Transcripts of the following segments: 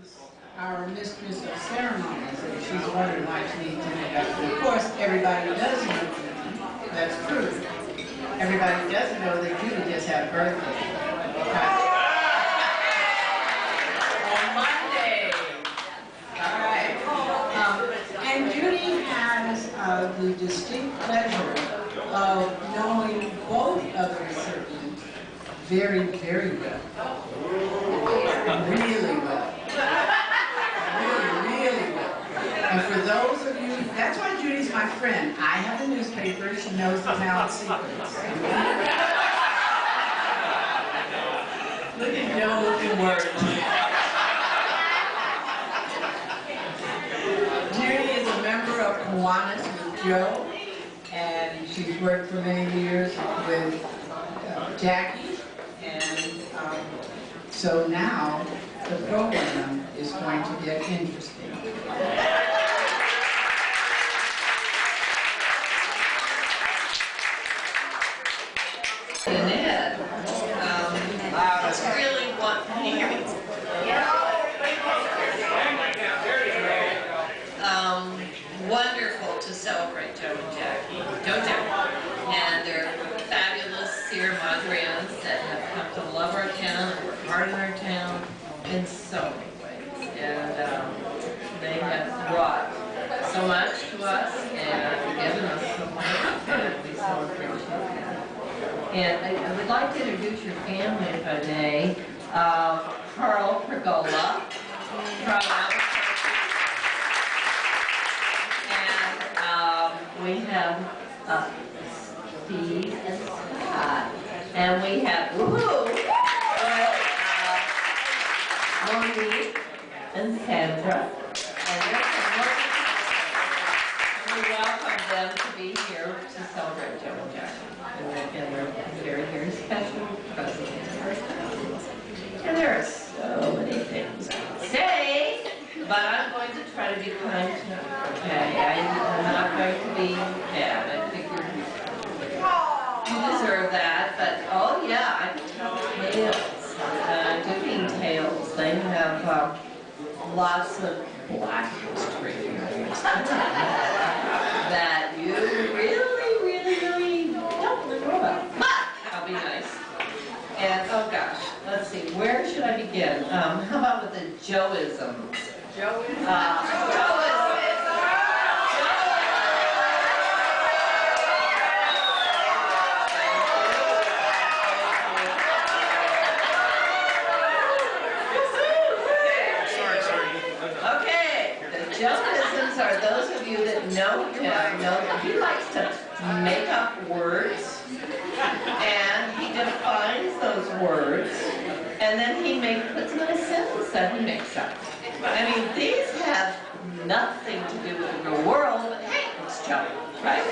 is our mistress of ceremonies, and she's wondering why she needs an introduction. Of course, everybody does know Judy. That's true. Everybody doesn't know that Judy just had a birthday. On Monday. All right. And Judy has the distinct pleasure of knowing both of her siblings very, very well. Really well. Really well. And for those of you, that's why Judy's my friend. I have the newspaper, she knows the town secrets. Look at Joe looking worried. Judy is a member of Kiwanis with Joe, and she's worked for many years with Jackie, and so now the program is going to get interesting. Annette, it's really wonderful to celebrate Joe and Jackie, and they're fabulous Sierra Madreans that have come to love our town and work hard in our town in so many ways, and they have brought so much to us and given us so much, and we so appreciate that. And I would like to introduce your family, if I may. Jacquie Pergola from and we have Steve and Scott, and we have Monique and Sandra, and we welcome them to be here to celebrate Joe and Jackie. And they're very, very special presidents of our town. And there are so many things to say, but I'm going to try to be kind tonight. Okay, I'm not going to be bad. I figured you deserve that, but oh yeah, I can tell tales, doing tales. They have lots of black history that you really don't know about. But I'll be nice. And oh gosh, let's see, where should I begin? How about with the Joeisms? Joeisms are those of you that know him, know that he likes to make up words, and he defines those words, and then he puts them in a sentence that he makes up. I mean, these have nothing to do with the real world, but hey, it's Joe, right?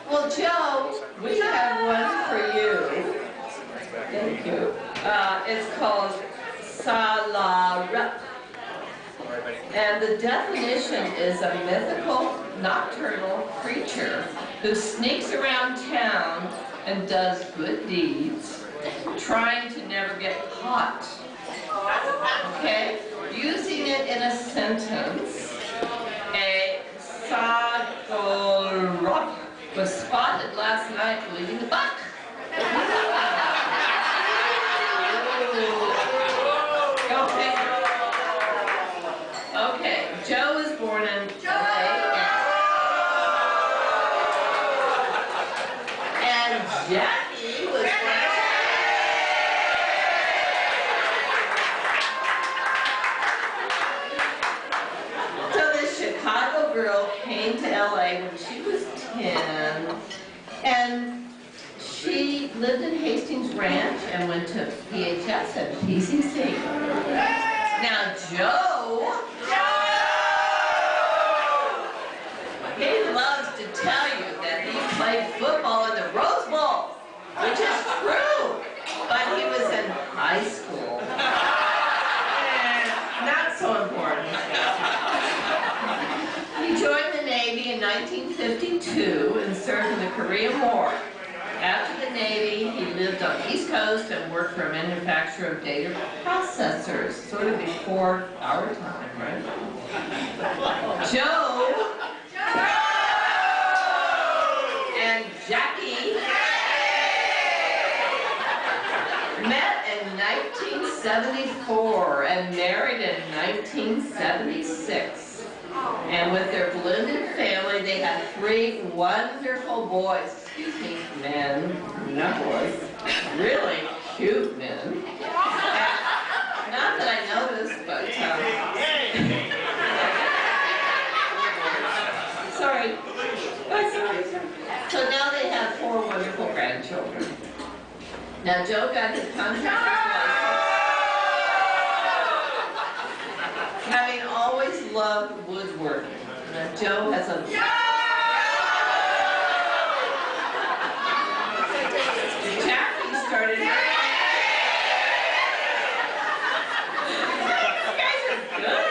Well, Joe, we have one for you. Thank you. It's called Salara. And the definition is a mythical, nocturnal creature who sneaks around town and does good deeds, trying to never get caught. Okay? Using it in a sentence, a Sagora was spotted last night leading the buck. Okay, Joe was born in LA, and Jackie was born in So this Chicago girl came to LA when she was 10, and she lived in Hastings Ranch and went to PHS and PCC. Now Joe, he loves to tell you that he played football in the Rose Bowl, which is true, but he was in high school. Not so important. He joined the Navy in 1952 and served in the Korean War. After the Navy, he lived on the East Coast and worked for a manufacturer of data processors, sort of before our time, right? Joe and Jackie met in 1974 and married in 1976. And with their blended family, they had 3 wonderful boys. Excuse me, men, not boys. Really cute men. And not that I noticed, but sorry. So now they have 4 wonderful grandchildren. Now Joe got his contractor's license, having always loved woodworking. Now Joe has a Jackie started her. You guys are good.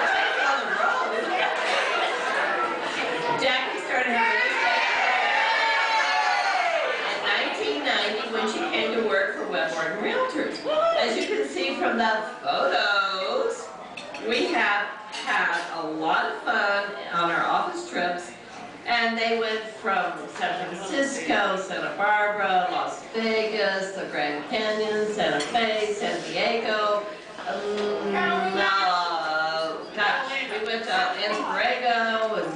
Take me on the road. Jackie started her in 1990 when she came to work for Webborn Realtors. As you can see from the photos, we have had a lot of fun on our office trips, and they went from San Francisco, Santa Barbara, Las Vegas, the Grand Canyon, Santa Fe, San Diego, gosh, we went to Anza-Borrego, and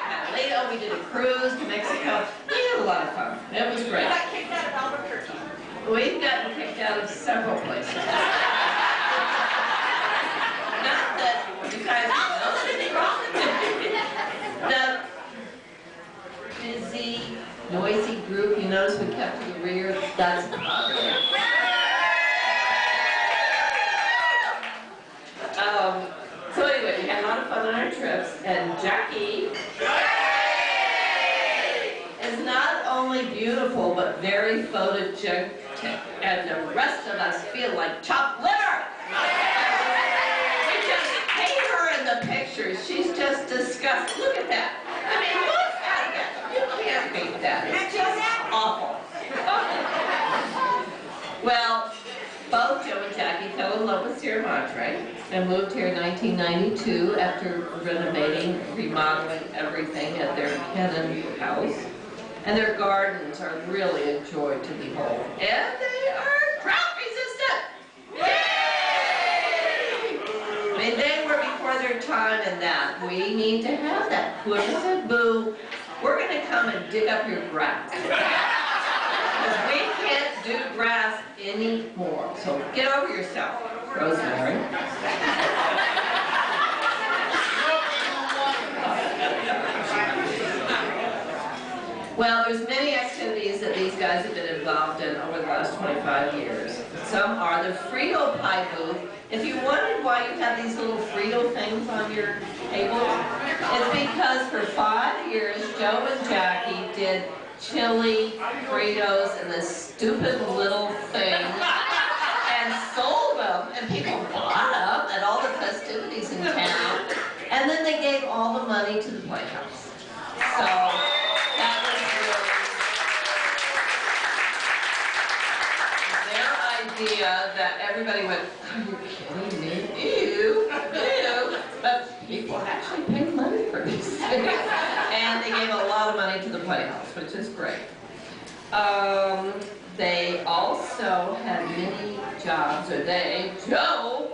Catalina, we did a cruise to Mexico. We had a lot of fun. It was great. I got kicked out of Albuquerque. We've gotten kicked out of several places. Not that you guys know anything wrong. The busy, noisy group you notice we kept to the rear, that's the problem. So anyway, we had a lot of fun on our trips, and Jackie is not only beautiful, but very photogenic, and the rest of us feel like chopped liver. We just hate her in the pictures. She's just disgusting. Look at that. I mean, look at it. You can't beat that. It's just awful. Well, both Joe and Jackie fell in love with Sierra Madre and moved here in 1992 after renovating, remodeling everything at their Cannon house. And their gardens are really a joy to behold. And they are drought resistant! Yay! I mean, they were before their time in that. We need to have that. Whoever said boo, we're going to come and dig up your grass. Because we can't do grass anymore. So get over yourself, Rosemary. Well, there's many activities that these guys have been involved in over the last 25 years. Some are the Frito pie booth. If you wondered why you have these little Frito things on your table, it's because for 5 years, Joe and Jackie did chili, Fritos, and this stupid little thing, and sold them, and people bought them at all the festivities in town, and then they gave all the money to the Playhouse. So that was really their idea that everybody went, are you kidding me? Ew, ew. But people actually paid money for these things. And they gave a lot of money to the Playhouse, which is great. They also had many jobs, Joe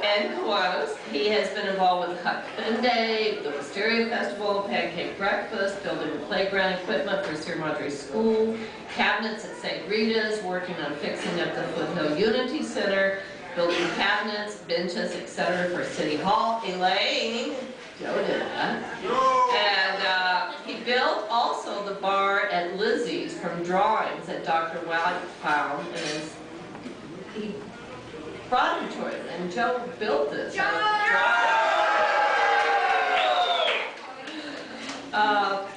and Kiwanis. He has been involved with Hut Day, the Wisteria Festival, Pancake Breakfast, building the playground equipment for Sierra Madre School, cabinets at St. Rita's, working on fixing up the Foothill Unity Center, building cabinets, benches, etc. for City Hall. Elaine, Joe did that. And he built also the bar at Lizzie's from drawings that Dr. White found, and he brought him to it, and Joe built this.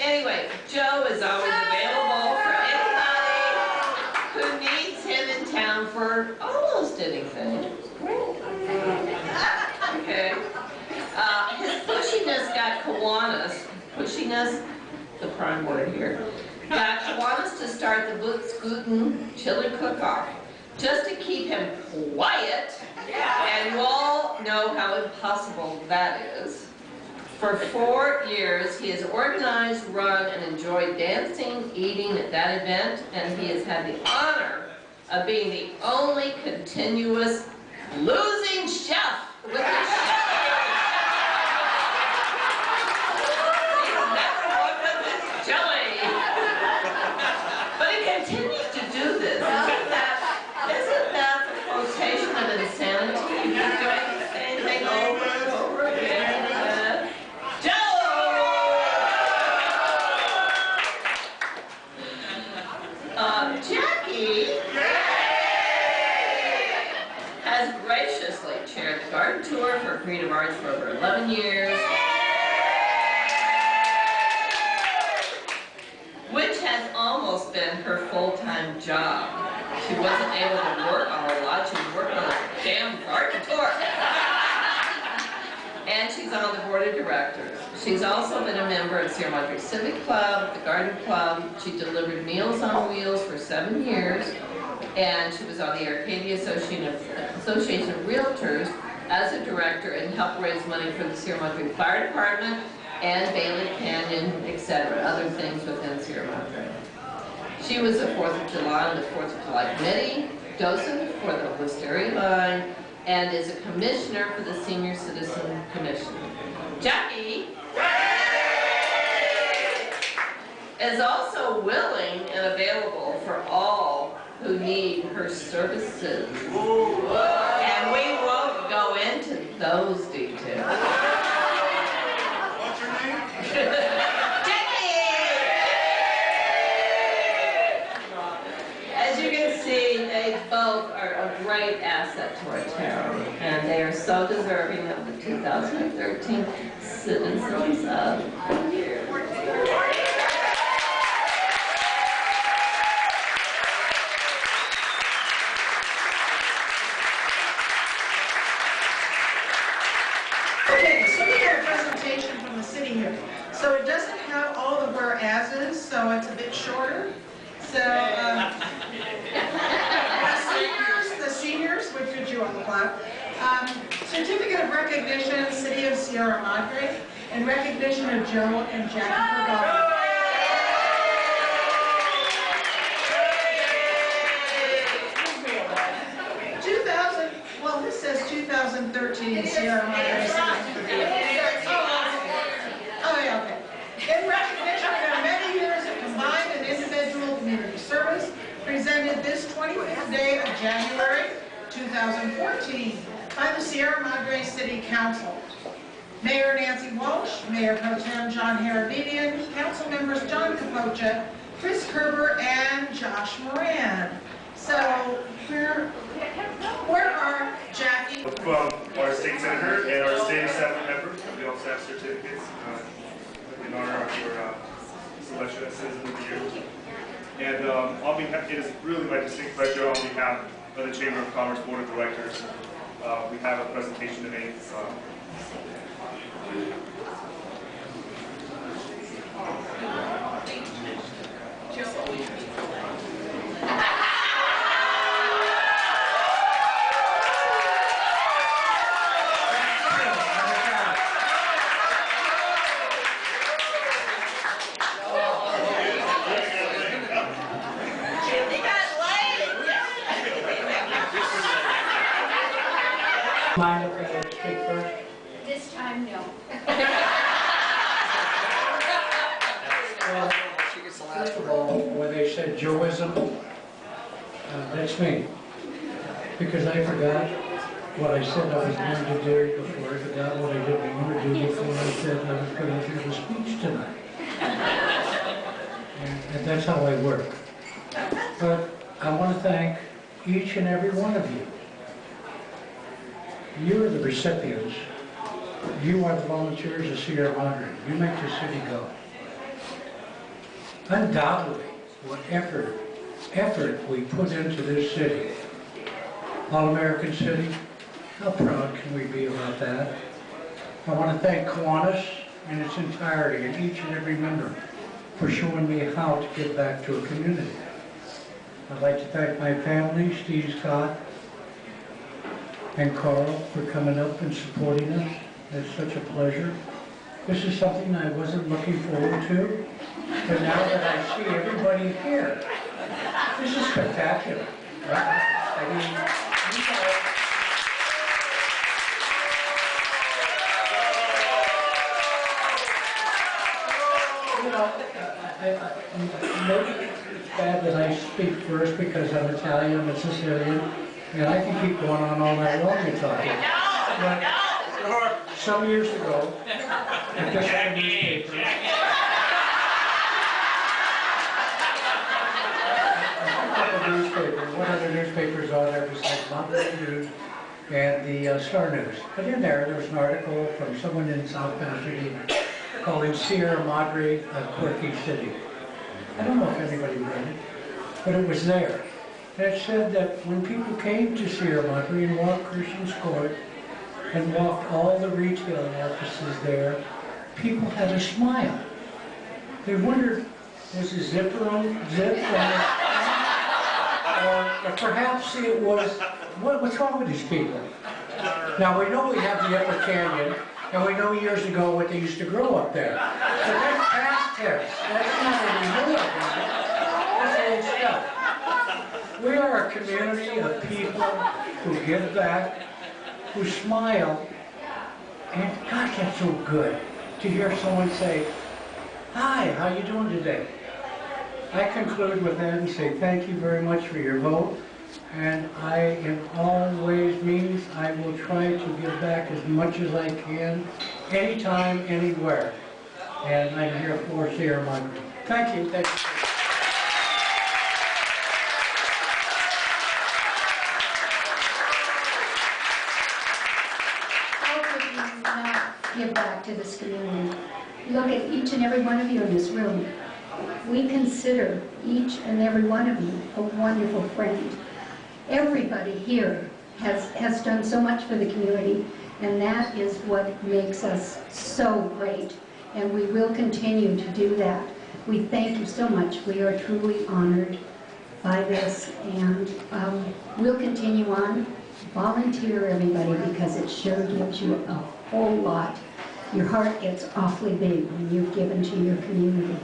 Anyway, Joe is always available for anybody who needs him in town for almost anything. Okay. His pushiness got Kiwanis Kiwanis, pushiness, the prime word here, got Kiwanis to start the Boots-Guten chili cook-off, just to keep him quiet, and you all know how impossible that is. For 4 years, he has organized, run, and enjoyed dancing, eating at that event, and he has had the honor of being the only continuous losing chef with the chef. He's never won with his chili. But he continues to do this. Isn't that the quotation of insanity? He's doing the same thing over and over again. Jackie has graciously chaired the garden tour for Creative Arts for over 11 years, which has almost been her full-time job. She wasn't able to work on a lot, she worked on a damn garden tour. And she's on the board of directors. She's also been a member of Sierra Madre Civic Club, the Garden Club. She delivered Meals on Wheels for 7 years, and she was on the Arcadia Association of Realtors as a director and helped raise money for the Sierra Madre Fire Department and Bailey Canyon, etc., other things within Sierra Madre. She was the 4th of July on the 4th of July committee, docent for the Wisteria Line, and is a commissioner for the Senior Citizen Commission. Jackie is also willing and available for all who need her services. And we won't go into those details. What's your name? As you can see, they both are a great asset to our town, and they are so deserving of the 2013 Citizens of the Year. Okay, so we have a presentation from the city here. So it doesn't have all the whereases, so it's a bit shorter. So, the seniors, which put you on the cloud. Certificate of recognition, City of Sierra Madre, in recognition of Joe and Jacquie Pergola. Well, this says 2013 Sierra Madre City. Oh, yeah, okay. In recognition of their many years of combined and individual community service, presented this 25th day of January 2014 by the Sierra Madre City Council. Mayor Nancy Walsh, Mayor Pro Tem John Harabedian, Council members John Capocha, Chris Kerber, and Josh Moran. So, where are Jackie? From our state senator and our state assembly members, we also have certificates in honor of your selection as Citizen of the Year. And on behalf, it is really my distinct pleasure on behalf of the Chamber of Commerce Board of Directors. We have a presentation to make. Mind if I speak first? This time, no. Well, first of all, when they said Joeism, that's me. Because I forgot what I said I was going to do before. I forgot what I didn't want to do before I said I was going to do the speech tonight. And that's how I work. But I want to thank each and every one of you. You are the recipients. You are the volunteers of Sierra Madre. You make the city go. Undoubtedly, what effort we put into this city. All-American city, how proud can we be about that? I want to thank Kiwanis in its entirety and each and every member for showing me how to give back to a community. I'd like to thank my family, Steve, Scott, and Carl, for coming up and supporting us. It's such a pleasure. This is something I wasn't looking forward to, but now that I see everybody here, this is spectacular. Right? I mean, maybe it's bad that I speak first because I'm Italian and Sicilian, and I can keep going on all night long and talking. But some years ago, I picked up a newspaper. One of the newspapers on there besides Monterey News and the Star News. But in there was an article from someone in South Pasadena calling Sierra Madre a quirky city. I don't know if anybody read it, but it was there. And it said that when people came to Sierra Madre and walked Christian's Court and walked all the retail offices there, people had a smile. They wondered, was the zipper on zip? Or perhaps it was, what's wrong with these people? Now we know we have the Upper Canyon, and we know years ago what they used to grow up there. But that's past tense. That's not anymore. That's old stuff. We are a community of people who give back, who smile, and gosh, that's so good to hear someone say, "Hi, how you doing today?" I conclude with that and say thank you very much for your vote, and I in all ways means I will try to give back as much as I can, anytime, anywhere. And I'm here for Sierra Madre. Thank you. Thank you. How could we not give back to this community? Look at each and every one of you in this room. We consider each and every one of you a wonderful friend. Everybody here has done so much for the community, and that is what makes us so great. And we will continue to do that. We thank you so much. We are truly honored by this, and we'll continue on. Volunteer, everybody, because it sure gives you a whole lot. Your heart gets awfully big when you've given to your community.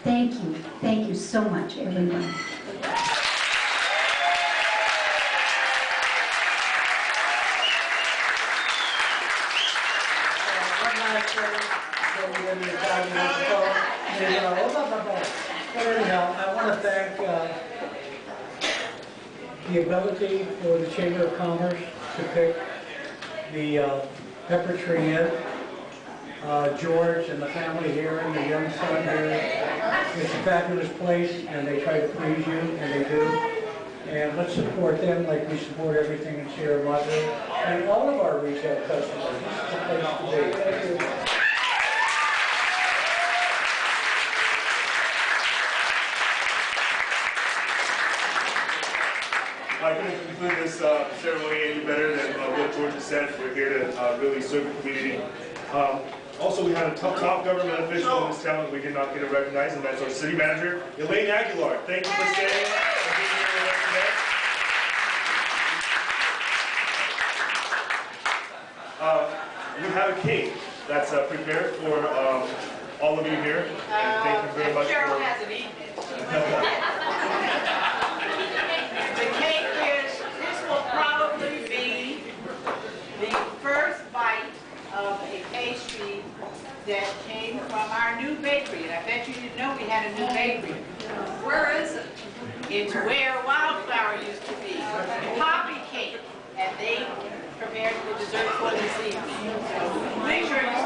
Thank you so much, everyone. One last thing, so we're going to be talking about the phone. Anyhow, I want to thank the ability for the Chamber of Commerce to pick the Peppertree Inn. George and the family here and the young son here. It's a fabulous place, and they try to please you, and they do. And let's support them like we support everything in Sierra Madre and all of our retail customers. This is the place to be. Thank you. I couldn't conclude this ceremony any better than what George has said. We're here to really serve the community. Also, we had a top government official in this town that we did not get to recognize, and that's our city manager, Elaine Aguilar. Thank you for staying and being here with us today. We have a cake that's prepared for all of you here, and thank you very much. Cheryl hasn't eaten it. The cake is, this will probably be the first bite of a pastry that came from our new bakery. And I bet you didn't know we had a new bakery. Where is it? It's where Wildflower used to be. Poppy cake. And they prepared the dessert for this evening. So make sure you